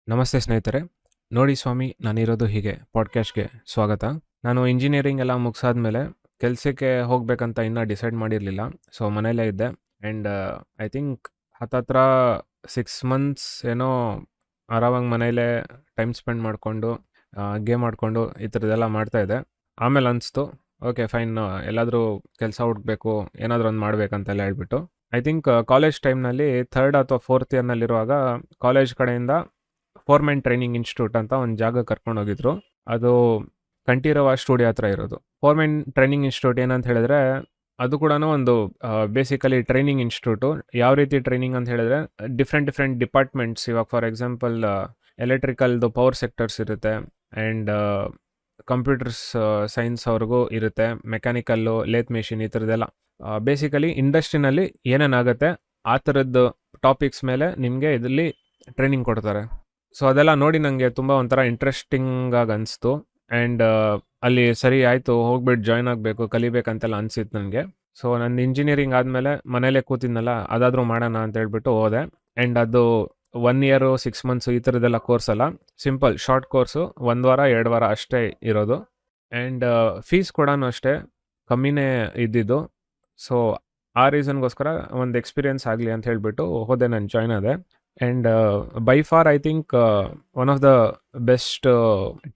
ನಮಸ್ತೆ ಸ್ನೇಹಿತರೆ. ನೋಡಿ ಸ್ವಾಮಿ ನಾನಿರೋದು ಹೀಗೆ ಪಾಡ್ಕಾಸ್ಟ್‌ಗೆ ಸ್ವಾಗತ. ನಾನು ಇಂಜಿನಿಯರಿಂಗ್ ಎಲ್ಲ ಮುಗಿಸಾದ್ಮೇಲೆ ಕೆಲಸಕ್ಕೆ ಹೋಗಬೇಕಂತ ಇನ್ನೂ ಡಿಸೈಡ್ ಮಾಡಿರಲಿಲ್ಲ. ಸೊ ಮನೇಲೇ ಇದ್ದೆ ಆ್ಯಂಡ್ ಐ ಥಿಂಕ್ ಹತ್ತತ್ರ 6 ಮಂತ್ಸ್ ಏನೋ ಆರಾಮಾಗಿ ಮನೇಲೇ ಟೈಮ್ ಸ್ಪೆಂಡ್ ಮಾಡಿಕೊಂಡು ಗೇಮ್ ಆಡಿಕೊಂಡು ಈ ಥರದ್ದೆಲ್ಲ ಮಾಡ್ತಾಯಿದ್ದೆ. ಆಮೇಲೆ ಅನಿಸ್ತು ಓಕೆ ಫೈನ್, ಎಲ್ಲಾದರೂ ಕೆಲಸ ಹುಡುಕಬೇಕು, ಏನಾದರೂ ಒಂದು ಮಾಡಬೇಕಂತೆಲ್ಲ ಹೇಳ್ಬಿಟ್ಟು ಐ ಥಿಂಕ್ ಕಾಲೇಜ್ ಟೈಮ್ನಲ್ಲಿ 3rd ಅಥವಾ 4th ಇಯರ್ನಲ್ಲಿರುವಾಗ ಕಾಲೇಜ್ ಕಡೆಯಿಂದ ಫೋರ್ಮೆನ್ ಟ್ರೈನಿಂಗ್ ಇನ್ಸ್ಟಿಟ್ಯೂಟ್ ಅಂತ ಒಂದು ಜಾಗ ಕರ್ಕೊಂಡು ಹೋಗಿದ್ರು. ಅದು ಕಂಠೀರವ ಸ್ಟುಡಿಯೋ ಹತ್ರ ಇರೋದು. ಫೋರ್ಮೆನ್ ಟ್ರೈನಿಂಗ್ ಇನ್ಸ್ಟಿಟ್ಯೂಟ್ ಏನಂತ ಹೇಳಿದ್ರೆ ಅದು ಕೂಡ ಒಂದು ಬೇಸಿಕಲಿ ಟ್ರೈನಿಂಗ್ ಇನ್ಸ್ಟಿಟ್ಯೂಟು. ಯಾವ ರೀತಿ ಟ್ರೈನಿಂಗ್ ಅಂತ ಹೇಳಿದ್ರೆ ಡಿಫ್ರೆಂಟ್ ಡಿಪಾರ್ಟ್ಮೆಂಟ್ಸ್, ಇವಾಗ ಫಾರ್ ಎಕ್ಸಾಂಪಲ್ ಎಲೆಕ್ಟ್ರಿಕಲ್ದು ಪವರ್ ಸೆಕ್ಟರ್ಸ್ ಇರುತ್ತೆ ಆ್ಯಂಡ್ ಕಂಪ್ಯೂಟರ್ಸ್ ಸೈನ್ಸ್ ಅವ್ರಿಗೂ ಇರುತ್ತೆ, ಮೆಕ್ಯಾನಿಕಲ್ಲು, ಲೇತ್ ಮೆಷಿನ್ ಈ ಥರದ್ದೆಲ್ಲ. ಬೇಸಿಕಲಿ ಇಂಡಸ್ಟ್ರಿನಲ್ಲಿ ಏನೇನಾಗುತ್ತೆ ಆ ಥರದ್ದು ಟಾಪಿಕ್ಸ್ ಮೇಲೆ ನಿಮಗೆ ಇದರಲ್ಲಿ ಟ್ರೈನಿಂಗ್ ಕೊಡ್ತಾರೆ. ಸೊ ಅದೆಲ್ಲ ನೋಡಿ ನನಗೆ ತುಂಬ ಒಂಥರ ಇಂಟ್ರೆಸ್ಟಿಂಗಾಗಿ ಅನಿಸ್ತು ಆ್ಯಂಡ್ ಅಲ್ಲಿ ಸರಿ ಆಯಿತು, ಹೋಗ್ಬಿಟ್ಟು ಜಾಯ್ನ್ ಆಗಬೇಕು, ಕಲಿಬೇಕಂತೆಲ್ಲ ಅನಿಸಿತ್ತು ನನಗೆ. ಸೊ ನನ್ನ ಇಂಜಿನಿಯರಿಂಗ್ ಆದಮೇಲೆ ಮನೇಲೇ ಕೂತಿದ್ನಲ್ಲ, ಅದಾದರೂ ಮಾಡೋಣ ಅಂತ ಹೇಳ್ಬಿಟ್ಟು ಹೋದೆ. ಆ್ಯಂಡ್ ಅದು 1 year 6 months ಈ ಥರದ್ದೆಲ್ಲ ಕೋರ್ಸ್ ಅಲ್ಲ, ಸಿಂಪಲ್ ಶಾರ್ಟ್ ಕೋರ್ಸು, 1 ವಾರ 2 ವಾರ ಅಷ್ಟೇ ಇರೋದು. ಆ್ಯಂಡ್ ಫೀಸ್ ಕೂಡ ಅಷ್ಟೇ ಕಮ್ಮಿನೇ ಇದ್ದಿದ್ದು. ಸೊ ಆ ರೀಸನ್ಗೋಸ್ಕರ ಒಂದು ಎಕ್ಸ್ಪೀರಿಯನ್ಸ್ ಆಗಲಿ ಅಂತ ಹೇಳಿಬಿಟ್ಟು ಹೋದೆ, ನಾನು ಜಾಯ್ನ್ ಆದೆ. And by for I think one of the best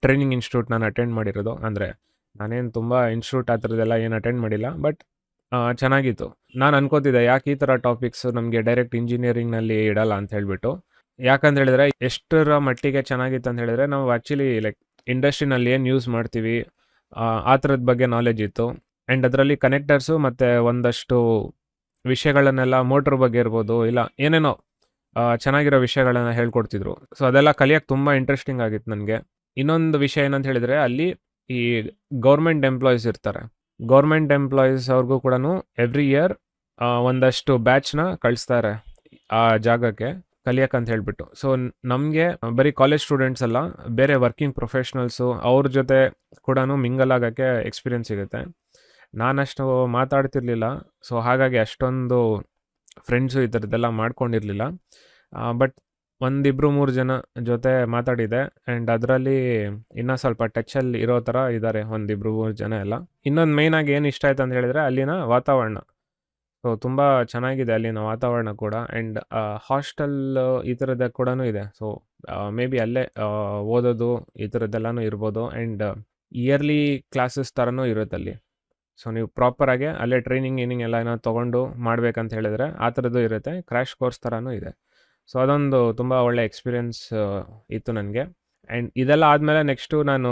training institute ನಾನು ಅಟೆಂಡ್ ಮಾಡಿರೋದು. ಅಂದರೆ ನಾನೇನು ತುಂಬ ಇನ್ಸ್ಟಿಟ್ಯೂಟ್ ಆ ಥರದ್ದೆಲ್ಲ ಏನು ಅಟೆಂಡ್ ಮಾಡಿಲ್ಲ, ಬಟ್ ಚೆನ್ನಾಗಿತ್ತು. ನಾನು ಅನ್ಕೋತಿದ್ದೆ ಯಾಕೆ ಈ ಥರ ಟಾಪಿಕ್ಸ್ ನಮಗೆ ಡೈರೆಕ್ಟ್ ಇಂಜಿನಿಯರಿಂಗ್ನಲ್ಲಿ ಇಡಲ್ಲ ಅಂತ ಹೇಳಿಬಿಟ್ಟು. ಯಾಕಂತ ಹೇಳಿದ್ರೆ ಎಷ್ಟರ ಮಟ್ಟಿಗೆ ಚೆನ್ನಾಗಿತ್ತು ಅಂತ ಹೇಳಿದ್ರೆ, ನಾವು ಆ್ಯಕ್ಚುಲಿ ಲೈಕ್ ಇಂಡಸ್ಟ್ರಿನಲ್ಲಿ ಏನು ಯೂಸ್ ಮಾಡ್ತೀವಿ ಆ ಥರದ ಬಗ್ಗೆ ನಾಲೆಜ್ ಇತ್ತು. ಆ್ಯಂಡ್ ಅದರಲ್ಲಿ ಕನೆಕ್ಟರ್ಸು ಮತ್ತು ಒಂದಷ್ಟು ವಿಷಯಗಳನ್ನೆಲ್ಲ ಮೋಟ್ರ್ ಬಗ್ಗೆ ಇರ್ಬೋದು, ಇಲ್ಲ ಏನೇನೋ ಚೆನ್ನಾಗಿರೋ ವಿಷಯಗಳನ್ನ ಹೇಳ್ಕೊಡ್ತಿದ್ರು. ಸೊ ಅದೆಲ್ಲ ಕಲಿಯೋಕ್ಕೆ ತುಂಬ ಇಂಟ್ರೆಸ್ಟಿಂಗ್ ಆಗಿತ್ತು ನನಗೆ. ಇನ್ನೊಂದು ವಿಷಯ ಏನಂತ ಹೇಳಿದರೆ, ಅಲ್ಲಿ ಈ ಗೌರ್ಮೆಂಟ್ ಎಂಪ್ಲಾಯೀಸ್ ಇರ್ತಾರೆ. ಗೌರ್ಮೆಂಟ್ ಎಂಪ್ಲಾಯೀಸ್ ಅವ್ರಿಗೂ ಕೂಡ ಎವ್ರಿ ಇಯರ್ ಒಂದಷ್ಟು ಬ್ಯಾಚ್ನ ಕಳಿಸ್ತಾರೆ ಆ ಜಾಗಕ್ಕೆ ಕಲಿಯೋಕ್ಕಂತ ಹೇಳ್ಬಿಟ್ಟು. ಸೊ ನಮಗೆ ಬರೀ ಕಾಲೇಜ್ ಸ್ಟೂಡೆಂಟ್ಸ್ ಅಲ್ಲ, ಬೇರೆ ವರ್ಕಿಂಗ್ ಪ್ರೊಫೆಷ್ನಲ್ಸು ಅವ್ರ ಜೊತೆ ಕೂಡ ಮಿಂಗಲ್ ಆಗೋಕ್ಕೆ ಎಕ್ಸ್ಪೀರಿಯನ್ಸ್ ಸಿಗುತ್ತೆ. ನಾನಷ್ಟು ಮಾತಾಡ್ತಿರ್ಲಿಲ್ಲ, ಸೊ ಹಾಗಾಗಿ ಅಷ್ಟೊಂದು ಫ್ರೆಂಡ್ಸು ಈ ಥರದ್ದೆಲ್ಲ ಮಾಡ್ಕೊಂಡಿರಲಿಲ್ಲ. ಬಟ್ 1-2-3 ಜನ ಜೊತೆ ಮಾತಾಡಿದೆ ಆ್ಯಂಡ್ ಅದರಲ್ಲಿ ಇನ್ನೂ ಸ್ವಲ್ಪ ಟಚಲ್ಲಿ ಇರೋ ಥರ ಇದ್ದಾರೆ 1-2-3 ಜನ ಎಲ್ಲ. ಇನ್ನೊಂದು ಮೇಯ್ನಾಗಿ ಏನು ಇಷ್ಟ ಆಯ್ತು ಅಂತ ಹೇಳಿದರೆ ಅಲ್ಲಿನ ವಾತಾವರಣ. ಸೊ ತುಂಬ ಚೆನ್ನಾಗಿದೆ ಅಲ್ಲಿನ ವಾತಾವರಣ ಕೂಡ. ಆ್ಯಂಡ್ ಹಾಸ್ಟೆಲ್ ಈ ಥರದ್ದು ಕೂಡ ಇದೆ. ಸೊ ಮೇ ಬಿ ಅಲ್ಲೇ ಓದೋದು ಈ ಥರದ್ದೆಲ್ಲನೂ ಇರ್ಬೋದು. ಆ್ಯಂಡ್ ಇಯರ್ಲಿ ಕ್ಲಾಸಸ್ ಥರನೂ ಇರುತ್ತೆ ಅಲ್ಲಿ. ಸೊ ನೀವು ಪ್ರಾಪರಾಗಿ ಅಲ್ಲೇ ಟ್ರೈನಿಂಗ್ ಎಲ್ಲ ಏನೋ ತೊಗೊಂಡು ಮಾಡ್ಬೇಕಂತ ಹೇಳಿದ್ರೆ ಆ ಥರದ್ದು ಇರುತ್ತೆ. ಕ್ರ್ಯಾಶ್ ಕೋರ್ಸ್ ಥರನೂ ಇದೆ. ಸೊ ಅದೊಂದು ತುಂಬ ಒಳ್ಳೆ ಎಕ್ಸ್ಪೀರಿಯನ್ಸ್ ಇತ್ತು ನನಗೆ. ಆ್ಯಂಡ್ ಇದೆಲ್ಲ ಆದಮೇಲೆ ನೆಕ್ಸ್ಟು ನಾನು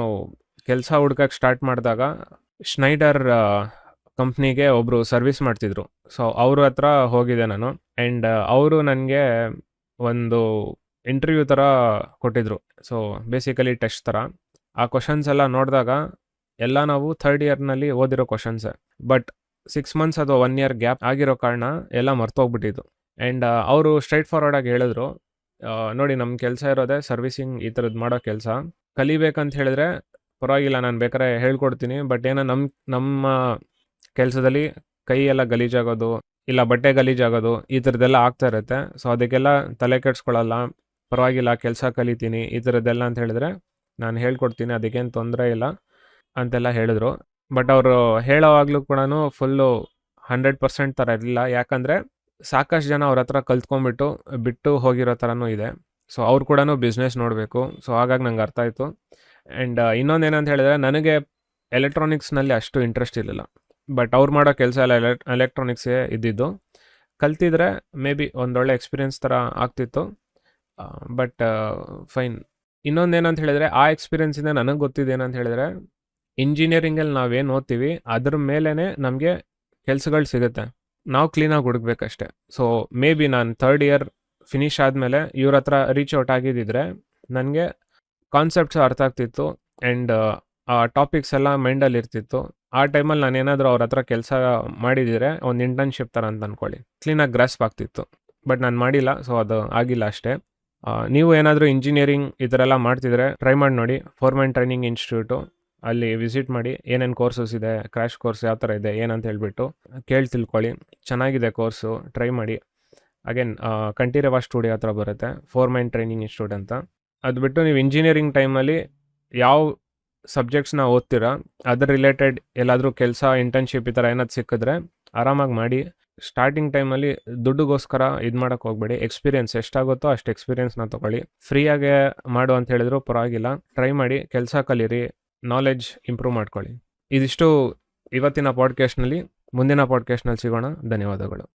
ಕೆಲಸ ಹುಡ್ಕಕ್ಕೆ ಸ್ಟಾರ್ಟ್ ಮಾಡಿದಾಗ ಶ್ನೈಡರ್ ಕಂಪ್ನಿಗೆ ಒಬ್ಬರು ಸರ್ವಿಸ್ ಮಾಡ್ತಿದ್ರು. ಸೊ ಅವ್ರ ಹತ್ರ ಹೋಗಿದ್ದೆ ನಾನು. ಆ್ಯಂಡ್ ಅವರು ನನಗೆ ಒಂದು ಇಂಟರ್ವ್ಯೂ ಥರ ಕೊಟ್ಟಿದ್ರು. ಸೊ ಬೇಸಿಕಲಿ ಟೆಸ್ಟ್ ಥರ. ಆ ಕ್ವಶನ್ಸ್ ಎಲ್ಲ ನೋಡಿದಾಗ ಎಲ್ಲ ನಾವು 3rd ಇಯರ್ನಲ್ಲಿ ಓದಿರೋ ಕ್ವಶನ್ಸೇ, ಬಟ್ 6 months ಅಥವಾ 1 year ಗ್ಯಾಪ್ ಆಗಿರೋ ಕಾರಣ ಎಲ್ಲ ಮರ್ತೋಗ್ಬಿಟ್ಟಿದ್ದು. ಆ್ಯಂಡ್ ಅವರು ಸ್ಟ್ರೈಟ್ ಫಾರ್ವರ್ಡಾಗಿ ಹೇಳಿದ್ರು, ನೋಡಿ ನಮ್ಮ ಕೆಲಸ ಇರೋದೇ ಸರ್ವಿಸಿಂಗ್ ಈ ಥರದ್ದು ಮಾಡೋ ಕೆಲಸ. ಕಲಿಬೇಕಂತ ಹೇಳಿದ್ರೆ ಪರವಾಗಿಲ್ಲ, ನಾನು ಬೇಕಾದ್ರೆ ಹೇಳ್ಕೊಡ್ತೀನಿ, ಬಟ್ ಏನೋ ನಮ್ಮ ಕೆಲಸದಲ್ಲಿ ಕೈ ಎಲ್ಲ ಗಲೀಜಾಗೋದು, ಇಲ್ಲ ಬಟ್ಟೆ ಗಲೀಜಾಗೋದು ಈ ಥರದ್ದೆಲ್ಲ ಆಗ್ತಾ ಇರುತ್ತೆ. ಸೊ ಅದಕ್ಕೆಲ್ಲ ತಲೆ ಕೆಡ್ಸ್ಕೊಳ್ಳಲ್ಲ, ಪರವಾಗಿಲ್ಲ ಕೆಲಸ ಕಲಿತೀನಿ ಈ ಥರದ್ದೆಲ್ಲ ಅಂತ ಹೇಳಿದ್ರೆ ನಾನು ಹೇಳ್ಕೊಡ್ತೀನಿ, ಅದಕ್ಕೇನು ತೊಂದರೆ ಇಲ್ಲ ಅಂತೆಲ್ಲ ಹೇಳಿದ್ರು. ಬಟ್ ಅವರು ಹೇಳೋವಾಗಲೂ ಕೂಡ ಫುಲ್ಲು 100% ಥರ ಇರಲಿಲ್ಲ. ಯಾಕಂದರೆ ಸಾಕಷ್ಟು ಜನ ಅವ್ರ ಹತ್ರ ಕಲ್ತ್ಕೊಂಡ್ಬಿಟ್ಟು ಬಿಟ್ಟು ಹೋಗಿರೋ ಥರನೂ ಇದೆ. ಸೊ ಅವ್ರು ಕೂಡ ಬಿಸ್ನೆಸ್ ನೋಡಬೇಕು. ಸೊ ಹಾಗಾಗಿ ನಂಗೆ ಅರ್ಥ ಆಯಿತು. ಆ್ಯಂಡ್ ಇನ್ನೊಂದೇನಂತ ಹೇಳಿದ್ರೆ, ನನಗೆ ಎಲೆಕ್ಟ್ರಾನಿಕ್ಸ್ನಲ್ಲಿ ಅಷ್ಟು ಇಂಟ್ರೆಸ್ಟ್ ಇರಲಿಲ್ಲ, ಬಟ್ ಅವ್ರು ಮಾಡೋ ಕೆಲಸ ಎಲ್ಲ ಎಲೆಕ್ಟ್ರಾನಿಕ್ಸೇ ಇದ್ದಿದ್ದು. ಕಲ್ತಿದ್ರೆ ಮೇ ಬಿ ಒಂದೊಳ್ಳೆ ಎಕ್ಸ್ಪೀರಿಯನ್ಸ್ ಥರ ಆಗ್ತಿತ್ತು. But fine. ಇನ್ನೊಂದೇನಂತ ಹೇಳಿದ್ರೆ, ಆ ಎಕ್ಸ್ಪೀರಿಯನ್ಸಿಂದ ನನಗೆ ಗೊತ್ತಿದ್ದೇನಂತ ಹೇಳಿದ್ರೆ, ಇಂಜಿನಿಯರಿಂಗಲ್ಲಿ ನಾವೇನು ಓದ್ತೀವಿ ಅದ್ರ ಮೇಲೇ ನಮಗೆ ಕೆಲಸಗಳು ಸಿಗುತ್ತೆ, ನಾವು ಕ್ಲೀನಾಗಿ ಹುಡುಕ್ಬೇಕಷ್ಟೆ. ಸೊ ಮೇ ಬಿ ನಾನು 3rd year ಫಿನಿಷ್ ಆದಮೇಲೆ ಇವ್ರ ಹತ್ರ ರೀಚ್ ಔಟ್ ಆಗಿದ್ದಿದ್ರೆ ನನಗೆ ಕಾನ್ಸೆಪ್ಟ್ಸ್ ಅರ್ಥ ಆಗ್ತಿತ್ತು ಆ್ಯಂಡ್ ಆ ಟಾಪಿಕ್ಸ್ ಎಲ್ಲ ಮೈಂಡಲ್ಲಿ ಇರ್ತಿತ್ತು. ಆ ಟೈಮಲ್ಲಿ ನಾನು ಏನಾದರೂ ಅವ್ರ ಹತ್ರ ಕೆಲಸ ಮಾಡಿದಿದ್ರೆ ಒಂದು ಇಂಟರ್ನ್ಶಿಪ್ ಥರ ಅಂತ ಅಂದ್ಕೊಳ್ಳಿ, ಕ್ಲೀನಾಗಿ ಗ್ರಾಸ್ಪ್ ಆಗ್ತಿತ್ತು. ಬಟ್ ನಾನು ಮಾಡಿಲ್ಲ, ಸೊ ಅದು ಆಗಿಲ್ಲ ಅಷ್ಟೇ. ನೀವು ಏನಾದರೂ ಇಂಜಿನಿಯರಿಂಗ್ ಈ ಥರ ಎಲ್ಲ ಮಾಡ್ತಿದ್ರೆ ಟ್ರೈ ಮಾಡಿ ನೋಡಿ. ಫೋರ್ಮೆನ್ ಟ್ರೈನಿಂಗ್ ಇನ್ಸ್ಟಿಟ್ಯೂಟು, ಅಲ್ಲಿ ವಿಸಿಟ್ ಮಾಡಿ, ಏನೇನು ಕೋರ್ಸಸ್ ಇದೆ, ಕ್ರ್ಯಾಶ್ ಕೋರ್ಸ್ ಯಾವ ಥರ ಇದೆ ಏನಂತ ಹೇಳ್ಬಿಟ್ಟು ಕೇಳಿ ತಿಳ್ಕೊಳ್ಳಿ. ಚೆನ್ನಾಗಿದೆ ಕೋರ್ಸು, ಟ್ರೈ ಮಾಡಿ. ಅಗೇನ್ ಕಂಠೀರವ ಸ್ಟುಡಿಯೋ ಹತ್ರ ಬರುತ್ತೆ, ಫೋರ್ಮೆನ್ ಟ್ರೈನಿಂಗ್ ಇನ್ಸ್ಟಿಟ್ಯೂಟ್ ಅಂತ. ಅದು ಬಿಟ್ಟು ನೀವು ಇಂಜಿನಿಯರಿಂಗ್ ಟೈಮಲ್ಲಿ ಯಾವ ಸಬ್ಜೆಕ್ಟ್ಸ್ನ ಓದ್ತೀರಾ ಅದ್ರ ರಿಲೇಟೆಡ್ ಎಲ್ಲಾದರೂ ಕೆಲಸ ಇಂಟರ್ನ್ಶಿಪ್ ಈ ಥರ ಏನಾದ್ರು ಸಿಕ್ಕಿದ್ರೆ ಆರಾಮಾಗಿ ಮಾಡಿ. ಸ್ಟಾರ್ಟಿಂಗ್ ಟೈಮಲ್ಲಿ ದುಡ್ಡುಗೋಸ್ಕರ ಇದು ಮಾಡೋಕ್ಕೆ ಹೋಗಬೇಡಿ. ಎಕ್ಸ್ಪೀರಿಯನ್ಸ್ ಎಷ್ಟಾಗುತ್ತೋ ಅಷ್ಟು ಎಕ್ಸ್ಪೀರಿಯನ್ಸ್ನ ತೊಗೊಳ್ಳಿ. ಫ್ರೀಯಾಗೆ ಮಾಡು ಅಂತ ಹೇಳಿದ್ರು ಪರವಾಗಿಲ್ಲ, ಟ್ರೈ ಮಾಡಿ, ಕೆಲಸ ಕಲೀರಿ, ನಾಲೆಡ್ಜ್ ಇಂಪ್ರೂವ್ ಮಾಡ್ಕೊಳ್ಳಿ. ಇದಿಷ್ಟು ಇವತ್ತಿನ ಪಾಡ್ಕಾಸ್ಟ್ನಲ್ಲಿ. ಮುಂದಿನ ಪಾಡ್ಕಾಸ್ಟ್ನಲ್ಲಿ ಸಿಗೋಣ. ಧನ್ಯವಾದಗಳು.